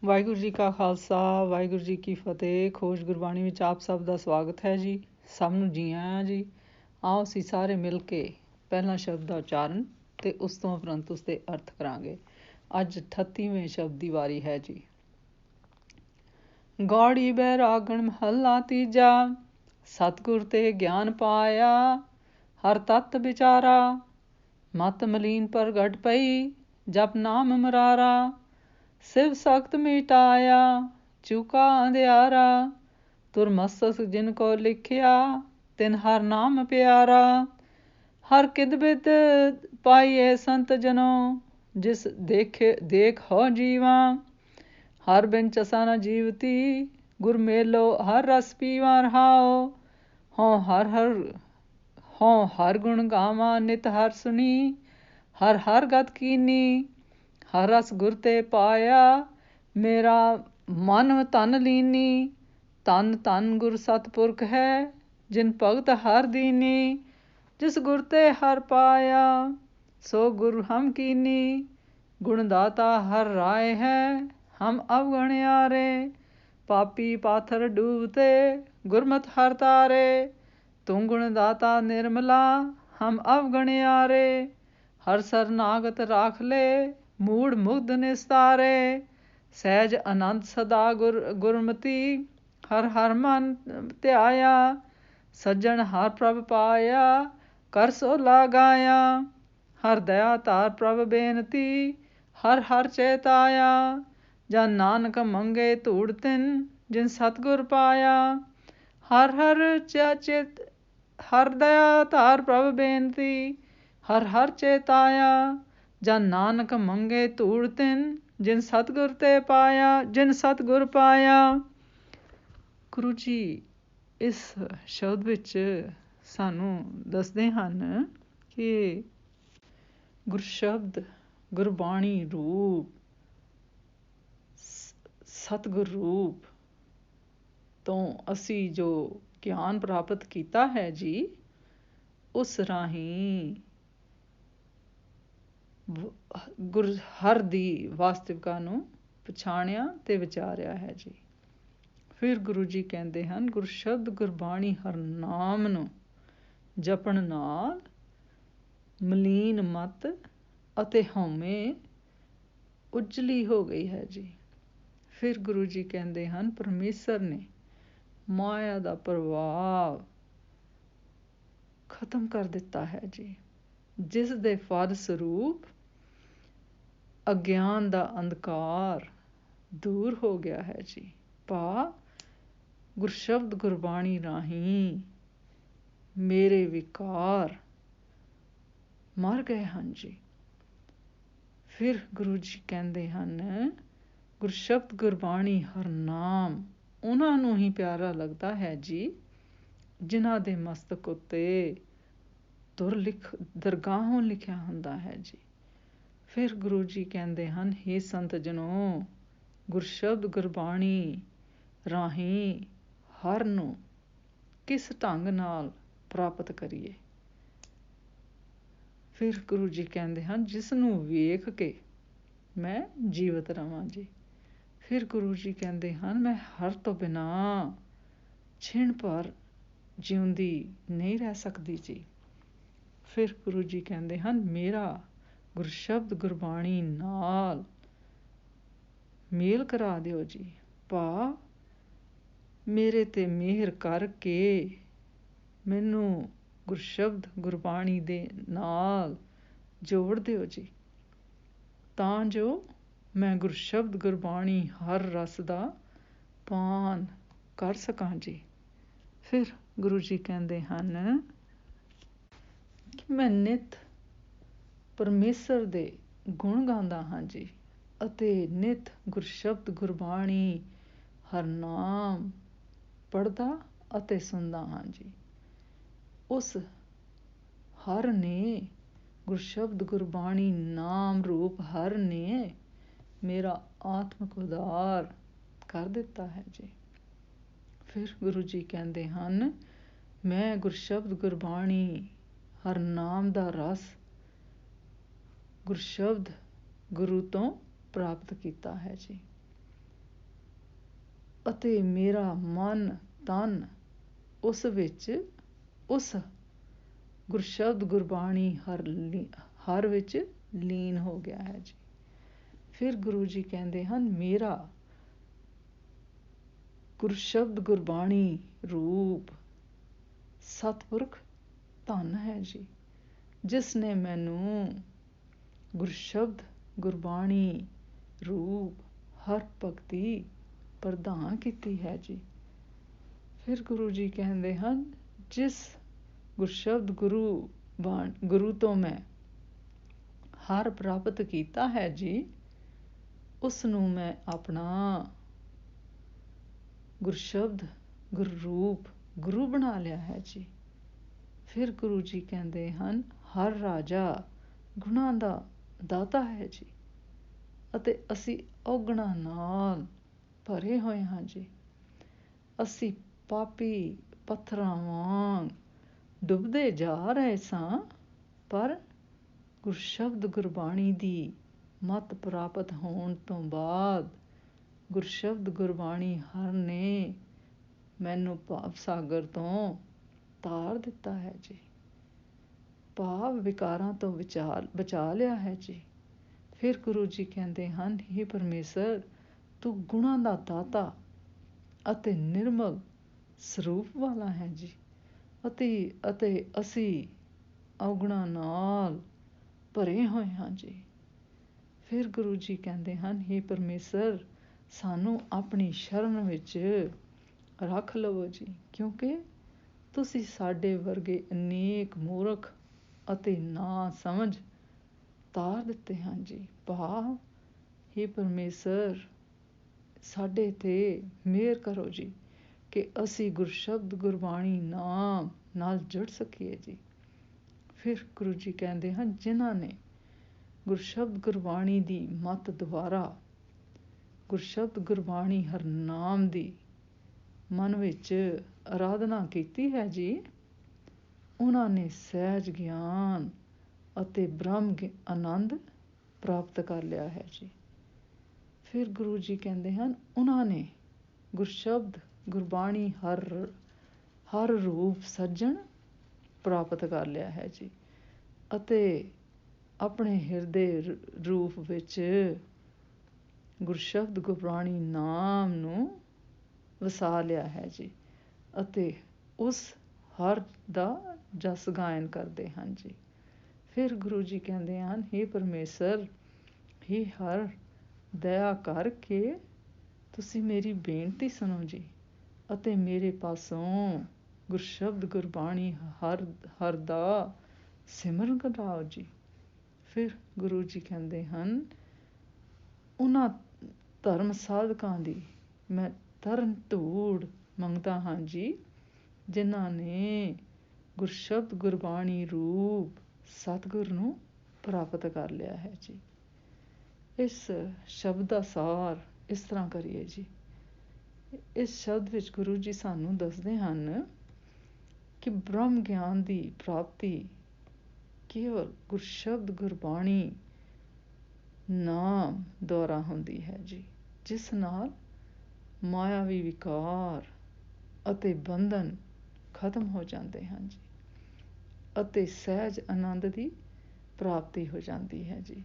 ਵਾਹਿਗੁਰੂ ਜੀ ਕਾ ਖਾਲਸਾ ਵਾਹਿਗੁਰੂ ਜੀ ਕੀ ਫਤਿਹ। ਖੋਜ ਗੁਰਬਾਣੀ ਵਿੱਚ ਆਪ ਸਭ ਦਾ ਸਵਾਗਤ ਹੈ ਜੀ। ਸਭ ਨੂੰ ਜੀ ਆਇਆਂ ਜੀ। ਆਓ ਅਸੀਂ ਸਾਰੇ ਮਿਲ ਕੇ ਪਹਿਲਾਂ ਸ਼ਬਦ ਦਾ ਉਚਾਰਨ ਅਤੇ ਉਸ ਤੋਂ ਉਪਰੰਤ ਉਸਦੇ ਅਰਥ ਕਰਾਂਗੇ। ਅੱਜ 38ਵੇਂ ਸ਼ਬਦ ਦੀ ਵਾਰੀ ਹੈ ਜੀ। ਗੌੜੀ ਬੈਰਾਗਣ ਮਹੱਲਾ ਤੀਜਾ। ਸਤਿਗੁਰ ਤੇ ਗਿਆਨ ਪਾਇਆ ਹਰ ਤੱਤ ਵਿਚਾਰਾ। ਮਤ ਮਲੀਨ ਪ੍ਰਗਟ ਪਈ ਜਪ ਨਾਮ ਮਰਾਰਾ। ਸਿਵ ਸਖਤ ਮਿਟਾਇਆ ਚੁਕਾ ਅੰਧਿਆਰਾ। ਤੁਰਮਸਤ ਜਿਨ ਕੋ ਲਿਖਿਆ ਤਿਨ ਹਰ ਨਾਮ ਪਿਆਰਾ। ਹਰ ਕਿਦ ਬਿਦ ਪਾਈਏ ਸੰਤ ਜਨੋ ਜਿਸ ਦੇਖ ਹੋ ਜੀਵਾ। ਹਰ ਬਿਨ ਚਸਾ ਨ ਜੀਵਤੀ ਗੁਰ ਮੇਲੋ ਹਰ ਰਸ ਪੀਵਾ ਰਹਾਓ। ਹੋਂ ਹਰ ਗੁਣ ਗਾਵਾਂ ਨਿਤ ਹਰ ਸੁਣੀ। ਹਰ ਹਰ ਗਤ ਕੀਨੀ ਹਰ ਰਸ ਗੁਰ ਤੇ ਪਾਇਆ। ਮੇਰਾ ਮਨ ਤਨ ਲੀਨੀ। ਧੰਨ ਧੰਨ ਗੁਰ ਸਤਿਪੁਰਖ ਹੈ ਜਿਨ ਭਗਤ ਹਰ ਦੀਨੀ। ਜਿਸ ਗੁਰ ਤੇ ਹਰ ਪਾਇਆ ਸੋ ਗੁਰ ਹਮ ਕੀਨੀ। ਗੁਣ ਦਾਤਾ ਹਰ ਰਾਏ ਹੈ ਹਮ ਅਵਗਣਿਆਰੇ। ਪਾਪੀ ਪਾਥਰ ਡੂਬਤੇ ਗੁਰਮਤਿ ਹਰ ਤਾਰੇ। ਤੂੰ ਗੁਣ ਦਾਤਾ ਨਿਰਮਲਾ ਹਮ ਅਵਗਣਿਆਰੇ। ਹਰ ਸਰਨਾਗਤ ਰਾਖ ਲੈ ਮੂੜ ਮੁਗਧ ਨਿਸਤਾਰੇ। ਸਹਿਜ ਆਨੰਦ ਸਦਾ ਗੁਰਮਤੀ ਹਰ ਹਰ ਮਨ ਧਿਆਇਆ। ਸੱਜਣ ਹਰ ਪ੍ਰਭ ਪਾਇਆ ਕਰ ਸੋ ਲਾਗਾਇਆ। ਹਰ ਦਇਆ ਧਾਰ ਪ੍ਰਭ ਬੇਨਤੀ ਹਰ ਹਰ ਚੇਤਾਇਆ। ਜਨ ਨਾਨਕ ਮੰਗੇ ਧੂੜ ਤਿਨ ਜਿਨ ਸਤਿਗੁਰ ਪਾਇਆ। ਹਰ ਦਇਆ ਧਾਰ ਪ੍ਰਭ ਬੇਨਤੀ ਹਰ ਹਰ ਚੇਤਾਇਆ। ਜਨ ਨਾਨਕ ਮੰਗੇ ਧੂੜ ਤਿਨ ਜਿਨ ਸਤਿਗੁਰ ਤੇ ਪਾਇਆ। ਜਿਨ ਸਤਿਗੁਰ ਪਾਇਆ। ਗੁਰੂ ਜੀ ਇਸ ਸ਼ਬਦ ਵਿੱਚ ਸਾਨੂੰ ਦੱਸਦੇ ਹਨ ਕਿ ਗੁਰਸ਼ਬਦ ਗੁਰਬਾਣੀ ਰੂਪ ਸਤਿਗੁਰ ਰੂਪ ਤੋਂ ਅਸੀਂ ਜੋ ਗਿਆਨ ਪ੍ਰਾਪਤ ਕੀਤਾ ਹੈ ਜੀ, ਉਸ ਰਾਹੀਂ ਗੁਰ ਹਰ ਦੀ ਵਾਸਤਵਿਕਤਾ ਨੂੰ ਪਛਾਣਿਆ ਅਤੇ ਵਿਚਾਰਿਆ ਹੈ ਜੀ। ਫਿਰ ਗੁਰੂ ਜੀ ਕਹਿੰਦੇ ਹਨ ਗੁਰਸ਼ਬਦ ਗੁਰਬਾਣੀ ਹਰ ਨਾਮ ਨੂੰ ਜਪਣ ਨਾਲ ਮਲੀਨ ਮਤ ਅਤੇ ਹਉਮੈ ਉਜਲੀ ਹੋ ਗਈ ਹੈ ਜੀ। ਫਿਰ ਗੁਰੂ ਜੀ ਕਹਿੰਦੇ ਹਨ ਪਰਮੇਸ਼ਰ ਨੇ ਮਾਇਆ ਦਾ ਪ੍ਰਭਾਵ ਖਤਮ ਕਰ ਦਿੱਤਾ ਹੈ ਜੀ, ਜਿਸ ਦੇ ਫਲ ਸਰੂਪ ਅਗਿਆਨ ਦਾ ਅੰਧਕਾਰ ਦੂਰ ਹੋ ਗਿਆ ਹੈ ਜੀ। ਭਾਵ ਗੁਰਸ਼ਬਦ ਗੁਰਬਾਣੀ ਰਾਹੀਂ ਮੇਰੇ ਵਿਕਾਰ ਮਰ ਗਏ ਹਨ ਜੀ। ਫਿਰ ਗੁਰੂ ਜੀ ਕਹਿੰਦੇ ਹਨ ਗੁਰਸ਼ਬਦ ਗੁਰਬਾਣੀ ਹਰ ਨਾਮ ਉਹਨਾਂ ਨੂੰ ਹੀ ਪਿਆਰਾ ਲੱਗਦਾ ਹੈ ਜੀ ਜਿਨ੍ਹਾਂ ਦੇ ਮਸਤਕ ਉੱਤੇ ਦਰਗਾਹੋਂ ਲਿਖਿਆ ਹੁੰਦਾ ਹੈ ਜੀ। ਫਿਰ ਗੁਰੂ ਜੀ ਕਹਿੰਦੇ ਹਨ ਹੇ ਸੰਤ ਜਨੋ, ਗੁਰਸ਼ਬਦ ਗੁਰਬਾਣੀ ਰਾਹੀਂ ਹਰ ਨੂੰ ਕਿਸ ਢੰਗ ਨਾਲ ਪ੍ਰਾਪਤ ਕਰੀਏ। ਫਿਰ ਗੁਰੂ ਜੀ ਕਹਿੰਦੇ ਹਨ ਜਿਸ ਨੂੰ ਵੇਖ ਕੇ ਮੈਂ ਜੀਵਤ ਰਵਾਂ ਜੀ। ਫਿਰ ਗੁਰੂ ਜੀ ਕਹਿੰਦੇ ਹਨ ਮੈਂ ਹਰ ਤੋਂ ਬਿਨਾਂ ਛਿਣ ਭਰ ਜਿਉਂਦੀ ਨਹੀਂ ਰਹਿ ਸਕਦੀ ਜੀ। ਫਿਰ ਗੁਰੂ ਜੀ ਕਹਿੰਦੇ ਹਨ ਮੇਰਾ ਗੁਰਸ਼ਬਦ ਗੁਰਬਾਣੀ ਨਾਲ ਮੇਲ ਕਰਾ ਦਿਓ ਜੀ। ਭਾਵ ਮੇਰੇ ਤੇ ਮਿਹਰ ਕਰਕੇ ਮੈਨੂੰ ਗੁਰਸ਼ਬਦ ਗੁਰਬਾਣੀ ਦੇ ਨਾਲ ਜੋੜ ਦਿਓ ਜੀ, ਤਾਂ ਜੋ ਮੈਂ ਗੁਰਸ਼ਬਦ ਗੁਰਬਾਣੀ ਹਰ ਰਸ ਦਾ ਪਾਨ ਕਰ ਸਕਾਂ ਜੀ। ਫਿਰ ਗੁਰੂ ਜੀ ਕਹਿੰਦੇ ਹਨ ਕਿ ਮੈਂ ਨਿਤ ਪਰਮੇਸ਼ਰ ਦੇ ਗੁਣ ਗਾਉਂਦਾ ਹਾਂ ਜੀ ਅਤੇ ਨਿਤ ਗੁਰਸ਼ਬਦ ਗੁਰਬਾਣੀ ਹਰ ਨਾਮ ਪੜ੍ਹਦਾ ਅਤੇ ਸੁਣਦਾ ਹਾਂ ਜੀ। ਉਸ ਹਰ ਨੇ ਗੁਰਸ਼ਬਦ ਗੁਰਬਾਣੀ ਨਾਮ ਰੂਪ ਹਰ ਨੇ ਮੇਰਾ ਆਤਮਿਕ ਉਧਾਰ ਕਰ ਦਿੱਤਾ ਹੈ ਜੀ। ਫਿਰ ਗੁਰੂ ਜੀ ਕਹਿੰਦੇ ਹਨ ਮੈਂ ਗੁਰਸ਼ਬਦ ਗੁਰਬਾਣੀ ਹਰ ਨਾਮ ਦਾ ਰਸ ਗੁਰਸ਼ਬਦ ਗੁਰੂ ਤੋਂ ਪ੍ਰਾਪਤ ਕੀਤਾ ਹੈ ਜੀ। ਅਤੇ ਮੇਰਾ ਮਨ ਤਨ ਉਸ ਵਿੱਚ, ਉਸ ਗੁਰਸ਼ਬਦ ਗੁਰਬਾਣੀ ਹਰ ਵਿੱਚ ਲੀਨ ਹੋ ਗਿਆ ਹੈ ਜੀ। ਫਿਰ ਗੁਰੂ ਜੀ ਕਹਿੰਦੇ ਹਨ, ਮੇਰਾ ਗੁਰਸ਼ਬਦ ਗੁਰਬਾਣੀ ਰੂਪ ਸਤਿਪੁਰਖ ਧੰਨ ਹੈ ਜੀ, ਜਿਸ ਨੇ ਮੈਨੂੰ ਗੁਰਸ਼ਬਦ ਗੁਰਬਾਣੀ ਰੂਪ ਹਰ ਭਗਤੀ ਪ੍ਰਦਾਨ ਕੀਤੀ ਹੈ ਜੀ। ਫਿਰ ਗੁਰੂ ਜੀ ਕਹਿੰਦੇ ਹਨ, ਜਿਸ ਗੁਰਸ਼ਬਦ ਗੁਰੂ ਤੋਂ ਮੈਂ ਹਰ ਪ੍ਰਾਪਤ ਕੀਤਾ ਹੈ ਜੀ, ਉਸ ਨੂੰ ਮੈਂ ਆਪਣਾ ਗੁਰਸ਼ਬਦ ਗੁਰਰੂਪ ਗੁਰੂ ਬਣਾ ਲਿਆ ਹੈ ਜੀ। ਫਿਰ ਗੁਰੂ ਜੀ ਕਹਿੰਦੇ ਹਨ, ਹਰ ਰਾਜਾ ਗੁਣਾਂ ਦਾ ਦਾਤਾ ਹੈ ਜੀ, ਅਤੇ ਅਸੀਂ ਔਗਣਾਂ ਨਾਲ ਭਰੇ ਹੋਏ ਹਾਂ ਜੀ। ਅਸੀਂ ਪਾਪੀ ਪੱਥਰਾਂ ਵਾਂਗ ਡੁੱਬਦੇ ਜਾ ਰਹੇ ਸਾਂ, ਪਰ ਗੁਰਸ਼ਬਦ ਗੁਰਬਾਣੀ ਦੀ ਮੱਤ ਪ੍ਰਾਪਤ ਹੋਣ ਤੋਂ ਬਾਅਦ ਗੁਰਸ਼ਬਦ ਗੁਰਬਾਣੀ ਹਰ ਨੇ ਮੈਨੂੰ ਭਾਵ ਸਾਗਰ ਤੋਂ ਤਾਰ ਦਿੱਤਾ ਹੈ ਜੀ, ਭਾਵ ਵਿਕਾਰਾਂ ਤੋਂ ਬਚਾ ਲਿਆ ਹੈ ਜੀ। ਫਿਰ ਗੁਰੂ ਜੀ ਕਹਿੰਦੇ ਹਨ, ਹੇ ਪਰਮੇਸ਼ਰ, ਤੂੰ ਗੁਣਾਂ ਦਾ ਦਾਤਾ ਅਤੇ ਨਿਰਮਲ ਸਰੂਪ ਵਾਲਾ ਹੈ ਜੀ, ਅਤੇ ਅਸੀਂ ਔਗਣਾਂ ਨਾਲ ਭਰੇ ਹੋਏ ਹਾਂ ਜੀ। ਫਿਰ ਗੁਰੂ ਜੀ ਕਹਿੰਦੇ ਹਨ, ਹੇ ਪਰਮੇਸ਼ਰ, ਸਾਨੂੰ ਆਪਣੀ ਸ਼ਰਨ ਵਿੱਚ ਰੱਖ ਲਵੋ ਜੀ, ਕਿਉਂਕਿ ਤੁਸੀਂ ਸਾਡੇ ਵਰਗੇ ਅਨੇਕ ਮੂਰਖ ਅਤੇ ਨਾ ਸਮਝ ਤਾਰ ਦਿੱਤੇ ਹਨ ਜੀ। ਭਾਵ, ਹੇ ਪਰਮੇਸ਼ਰ, ਸਾਡੇ 'ਤੇ ਮਿਹਰ ਕਰੋ ਜੀ, ਕਿ ਅਸੀਂ ਗੁਰਸ਼ਬਦ ਗੁਰਬਾਣੀ ਨਾਮ ਨਾਲ ਜੁੜ ਸਕੀਏ ਜੀ। ਫਿਰ ਗੁਰੂ ਜੀ ਕਹਿੰਦੇ ਹਨ, ਜਿਨ੍ਹਾਂ ਨੇ ਗੁਰਸ਼ਬਦ ਗੁਰਬਾਣੀ ਦੀ ਮੱਤ ਦੁਆਰਾ ਗੁਰਸ਼ਬਦ ਗੁਰਬਾਣੀ ਹਰਨਾਮ ਦੀ ਮਨ ਵਿੱਚ ਅਰਾਧਨਾ ਕੀਤੀ ਹੈ ਜੀ, ਉਹਨਾਂ ਨੇ ਸਹਿਜ ਗਿਆਨ ਅਤੇ ਬ੍ਰਹਮ ਆਨੰਦ ਪ੍ਰਾਪਤ ਕਰ ਲਿਆ ਹੈ ਜੀ। ਫਿਰ ਗੁਰੂ ਜੀ ਕਹਿੰਦੇ ਹਨ, ਉਹਨਾਂ ਨੇ ਗੁਰਸ਼ਬਦ ਗੁਰਬਾਣੀ ਹਰ ਰੂਪ ਸੱਜਣ ਪ੍ਰਾਪਤ ਕਰ ਲਿਆ ਹੈ ਜੀ, ਅਤੇ ਆਪਣੇ ਹਿਰਦੇ ਰੂਪ ਵਿੱਚ ਗੁਰਸ਼ਬਦ ਗੁਰਬਾਣੀ ਨਾਮ ਨੂੰ ਵਸਾ ਲਿਆ ਹੈ ਜੀ, ਅਤੇ ਉਸ ਹਰ ਦਾ ਜਸ ਗਾਇਨ ਕਰਦੇ ਹਨ ਜੀ। ਫਿਰ ਗੁਰੂ ਜੀ ਕਹਿੰਦੇ ਹਨ, ਹੇ ਪਰਮੇਸ਼ਰ, ਹੇ ਹਰ, ਦਇਆ ਕਰਕੇ ਤੁਸੀਂ ਮੇਰੀ ਬੇਨਤੀ ਸੁਣੋ ਜੀ, ਅਤੇ ਮੇਰੇ ਪਾਸੋਂ ਗੁਰਸ਼ਬਦ ਗੁਰਬਾਣੀ ਹਰ ਦਾ ਸਿਮਰਨ ਕਰਾਓ ਜੀ। ਫਿਰ ਗੁਰੂ ਜੀ ਕਹਿੰਦੇ ਹਨ, ਉਹਨਾਂ ਧਰਮ ਸਾਧਕਾਂ ਦੀ ਮੈਂ ਤਰਨ ਧੂੜ ਮੰਗਦਾ ਹਾਂ ਜੀ, ਜਿਨ੍ਹਾਂ ਨੇ ਗੁਰਸ਼ਬਦ ਗੁਰਬਾਣੀ ਰੂਪ ਸਤਿਗੁਰ ਨੂੰ ਪ੍ਰਾਪਤ ਕਰ ਲਿਆ ਹੈ ਜੀ। ਇਸ ਸ਼ਬਦ ਦਾ ਸਾਰ ਇਸ ਤਰ੍ਹਾਂ ਕਰੀਏ ਜੀ। ਇਸ ਸ਼ਬਦ ਵਿੱਚ ਗੁਰੂ ਜੀ ਸਾਨੂੰ ਦੱਸਦੇ ਹਨ ਕਿ ਬ੍ਰਹਮ ਗਿਆਨ ਦੀ ਪ੍ਰਾਪਤੀ ਕੇਵਲ ਗੁਰਸ਼ਬਦ ਗੁਰਬਾਣੀ ਨਾਮ ਦੁਆਰਾ ਹੁੰਦੀ ਹੈ ਜੀ, ਜਿਸ ਨਾਲ ਮਾਇਆਵੀ ਵਿਕਾਰ ਅਤੇ ਬੰਧਨ ਖਤਮ ਹੋ ਜਾਂਦੇ ਹਨ ਜੀ, ਅਤੇ ਸਹਿਜ ਆਨੰਦ ਦੀ ਪ੍ਰਾਪਤੀ ਹੋ ਜਾਂਦੀ ਹੈ ਜੀ।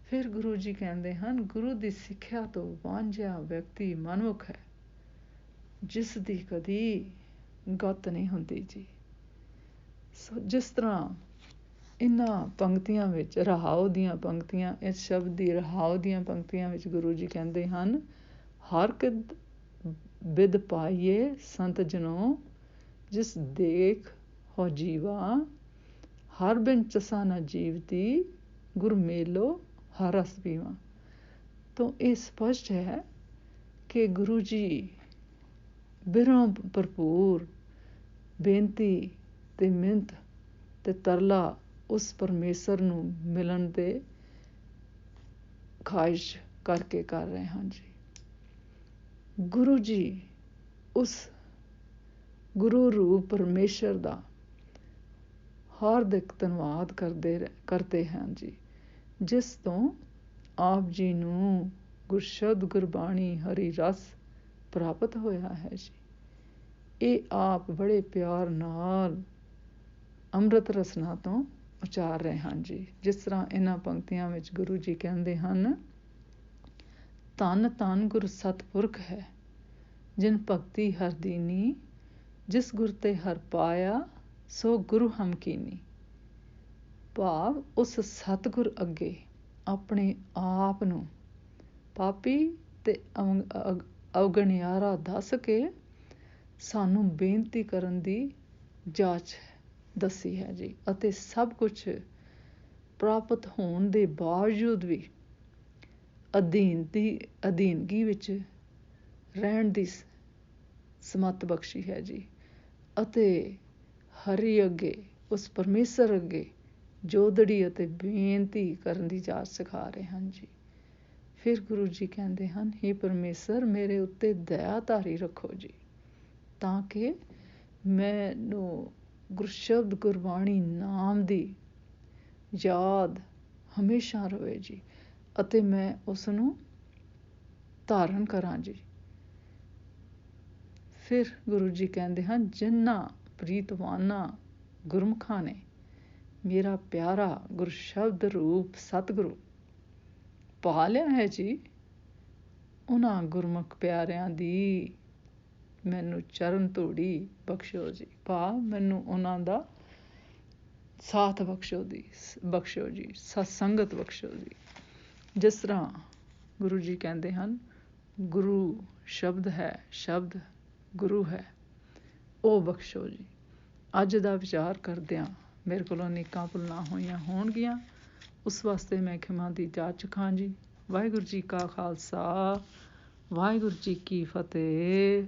ਫਿਰ ਗੁਰੂ ਜੀ ਕਹਿੰਦੇ ਹਨ, ਗੁਰੂ ਦੀ ਸਿੱਖਿਆ ਤੋਂ ਵਾਂਝਿਆ ਵਿਅਕਤੀ ਮਨੁੱਖ ਹੈ, ਜਿਸ ਦੀ ਕਦੀ ਗਤ ਨਹੀਂ ਹੁੰਦੀ ਜੀ। ਜਿਸ ਤਰ੍ਹਾਂ ਇਹਨਾਂ ਪੰਕਤੀਆਂ ਵਿੱਚ ਰਹਾਉ ਦੀਆਂ ਪੰਕਤੀਆਂ, ਇਸ ਸ਼ਬਦ ਦੀ ਰਹਾਉ ਦੀਆਂ ਪੰਕਤੀਆਂ ਵਿੱਚ ਗੁਰੂ ਜੀ ਕਹਿੰਦੇ ਹਨ, ਹਰ ਕਿਦ ਬਿਦ ਪਾਈਏ ਸੰਤ ਜਨੋ, ਜਿਸ ਦੇਖ ਹੋ ਜੀਵਾ, ਹਰ ਬਿਨ ਚਸਾ ਨਾ ਜੀਵਤੀ, ਗੁਰ ਮੇਲੋ ਹਰ ਰਸ ਪੀਵਾ। ਤੋਂ ਇਹ ਸਪਸ਼ਟ ਹੈ ਕਿ ਗੁਰੂ ਜੀ ਬਿਰਹੋਂ ਭਰਪੂਰ ਬੇਨਤੀ ਤੇ ਮਿੰਨਤ ਤੇ ਤਰਲਾ ਉਸ ਪਰਮੇਸ਼ਰ ਨੂੰ ਮਿਲਣ ਦੇ ਖਾਹਿਸ਼ ਕਰਕੇ ਕਰ ਰਹੇ ਹਨ ਜੀ। ਗੁਰੂ ਜੀ ਉਸ ਗੁਰੂ ਰੂਪ ਪਰਮੇਸ਼ਰ ਦਾ ਹਾਰਦਿਕ ਧੰਨਵਾਦ ਕਰਦੇ ਹਨ ਜੀ, ਜਿਸ ਤੋਂ ਆਪ ਜੀ ਨੂੰ ਗੁਰਸ਼ਬਦ ਗੁਰਬਾਣੀ ਹਰੀ ਰਸ ਪ੍ਰਾਪਤ ਹੋਇਆ ਹੈ ਜੀ। ਇਹ ਆਪ ਬੜੇ ਪਿਆਰ ਨਾਲ ਅੰਮ੍ਰਿਤ ਰਸਨਾ ਤੋਂ ਉਚਾਰ ਰਹੇ ਹਨ ਜੀ। ਜਿਸ ਤਰ੍ਹਾਂ ਇਹਨਾਂ ਪੰਕਤੀਆਂ ਵਿੱਚ ਗੁਰੂ ਜੀ ਕਹਿੰਦੇ ਹਨ, ਧੰਨ ਧੰਨ ਗੁਰ ਸਤਿਪੁਰਖ ਹੈ, ਜਿਨ ਭਗਤੀ ਹਰ ਦੀਨੀ, ਜਿਸ ਗੁਰ ਤੇ ਹਰ ਪਾਇਆ, ਸੋ ਗੁਰੂ ਹਮ ਕੀਨੀ। ਭਾਵ ਉਸ ਸਤਿਗੁਰ ਅੱਗੇ ਆਪਣੇ ਆਪ ਨੂੰ ਪਾਪੀ ਤੇ ਅਵਗਣਿਆਰਾ ਦੱਸ ਕੇ ਸਾਨੂੰ ਬੇਨਤੀ ਕਰਨ ਦੀ ਜਾਚ ਦੱਸੀ ਹੈ ਜੀ। ਅਤੇ ਸਭ ਕੁਛ ਪ੍ਰਾਪਤ ਹੋਣ ਦੇ ਬਾਵਜੂਦ ਵੀ ਅਧੀਨਗੀ ਵਿੱਚ ਰਹਿਣ ਦੀ ਸਮੱਤ ਬਖਸ਼ੀ ਹੈ ਜੀ। ਅਤੇ ਹਰੀ ਅੱਗੇ, ਉਸ ਪਰਮੇਸ਼ਰ ਅੱਗੇ ਜੋਦੜੀ ਅਤੇ ਬੇਨਤੀ ਕਰਨ ਦੀ ਜਾਚ ਸਿਖਾ ਰਹੇ ਹਨ ਜੀ। ਫਿਰ ਗੁਰੂ ਜੀ ਕਹਿੰਦੇ ਹਨ, ਹੇ ਪਰਮੇਸ਼ਰ, ਮੇਰੇ ਉੱਤੇ ਦਇਆ ਧਾਰੀ ਰੱਖੋ ਜੀ, ਤਾਂ ਕਿ ਮੈਨੂੰ ਗੁਰਸ਼ਬਦ ਗੁਰਬਾਣੀ ਨਾਮ ਦੀ ਯਾਦ ਹਮੇਸ਼ਾ ਰਵੇ ਜੀ, ਅਤੇ ਮੈਂ ਉਸ ਨੂੰ ਧਾਰਨ ਕਰਾਂ ਜੀ। ਫਿਰ ਗੁਰੂ ਜੀ ਕਹਿੰਦੇ ਹਨ, ਜਿਨ੍ਹਾਂ ਪ੍ਰੀਤਵਾਨਾਂ ਗੁਰਮੁਖਾਂ ਨੇ ਮੇਰਾ ਪਿਆਰਾ ਗੁਰਸ਼ਬਦ ਰੂਪ ਸਤਿਗੁਰੂ ਪਾ ਲਿਆ ਹੈ ਜੀ, ਉਹਨਾਂ ਗੁਰਮੁਖ ਪਿਆਰਿਆਂ ਦੀ ਮੈਨੂੰ ਚਰਨ ਧੂੜੀ ਬਖਸ਼ੋ ਜੀ। ਭਾਵ ਮੈਨੂੰ ਉਹਨਾਂ ਦਾ ਸਾਥ ਬਖਸ਼ੋ ਜੀ, ਸਤਸੰਗਤ ਬਖਸ਼ੋ ਜੀ। ਜਿਸ ਤਰ੍ਹਾਂ ਗੁਰੂ ਜੀ ਕਹਿੰਦੇ ਹਨ, ਗੁਰੂ ਸ਼ਬਦ ਹੈ, ਸ਼ਬਦ ਗੁਰੂ ਹੈ, ਉਹ ਬਖਸ਼ੋ ਜੀ। ਅੱਜ ਦਾ ਵਿਚਾਰ ਕਰਦਿਆਂ ਮੇਰੇ ਕੋਲੋਂ ਅਨੇਕਾਂ ਭੁੱਲਾਂ ਹੋਈਆਂ ਹੋਣਗੀਆਂ, ਉਸ ਵਾਸਤੇ ਮੈਂ ਖਿਮਾ ਦੀ ਜਾਚ ਚਾਹਾਂ ਜੀ। ਵਾਹਿਗੁਰੂ ਜੀ ਕਾ ਖਾਲਸਾ, ਵਾਹਿਗੁਰੂ ਜੀ ਕੀ ਫਤਿਹ।